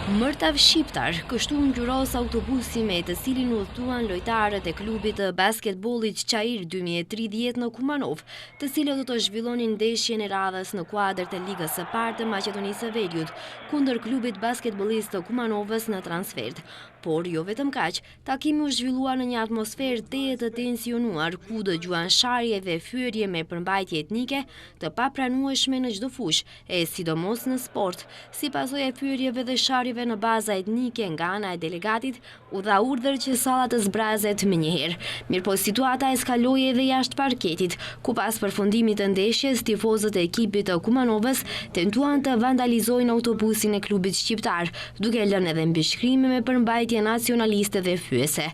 Mërtav shqiptar, kështu ngjyros autobusi me të cilin udhëtuan lojtarët e klubit të basketbollit Çajir 2030 në Kumanov, të cilët do të zhvillonin ndeshjen e radhës në kuadër të Ligës së Parë të Maqedonisë së Veriut kundër klubit basketbollist të Kumanovës në transfert. Por jo vetëm kaq, takimi u zhvillua në një atmosferë të tensionuar, ku dëgjuan sharje dhe fyerje me përmbajtje etnike të papranueshme në çdo fushë, e sidomos në sport. Si pasojë e fyerjeve dhe sharjeve në baza etnike nga ana e delegatit, u dha urdhër që salla të zbrazet menjëherë. Mirëpo situata eskaloi edhe jashtë parketit, ku pas përfundimit të ndeshjes, tifozët e ekipit të Kumanovës tentuan të vandalizojnë autobusin e klubit shqiptar, duke lënë edhe mbishkrime me përmbajtje nacionaliste dhe fyese.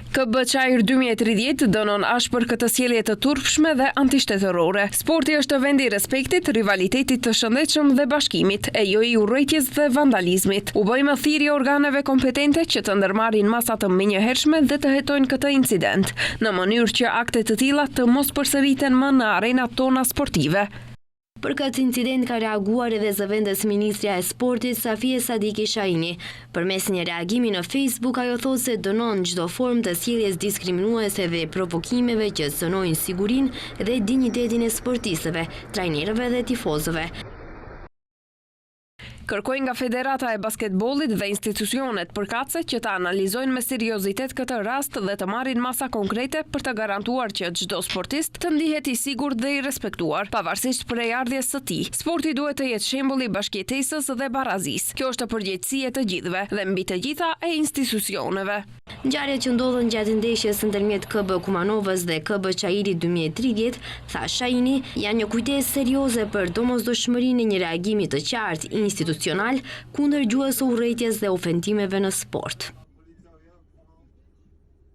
KB Çajir 2030 dënon ashpër këtë sjellje të turpshme dhe antishteterore. Sporti është vendi i respektit, rivalitetit të shëndetshëm dhe bashkimit, e jo i urrëties dhe vandalizmit. U bë thirrje organeve kompetente që të ndërmarrin masa të menjëhershme dhe të hetojnë këtë incident, në mënyrë që akte të tilla të mos përsëriten më në arenat tona sportive. Për këtë incident ka reaguar edhe zëvendës ministrja e sportit Safie Sadiki Shahini. Përmes një reagimi në Facebook, ajo thotë se dënon çdo formë të sjelljes diskriminuese dhe provokimeve që cënojnë sigurinë dhe dinjitetin e sportistëve, trajnerëve dhe tifozëve. Kërkoj nga Federata e Basketbollit dhe institucionet përkatëse që të analizojnë me seriozitet këtë rast dhe të marrin masa konkrete për të garantuar që çdo sportist të ndihet i sigurt dhe i respektuar, pavarësisht prej ardhjes së tij. Sporti duhet të jetë shembull i bashkëjetesës dhe barazisë. Kjo është përgjegjësi e të gjithëve dhe mbi të gjitha e institucioneve. Ngjarjet që ndodhen gjatë ndeshjes ndërmjet KB Kumanovës dhe KB Çajirit 2030, tha Shahini, janë një kujtesë serioze për domosdoshmërinë e një reagimi të qartë institucional kundër gjuhës së urrëties dhe ofendimeve në sport.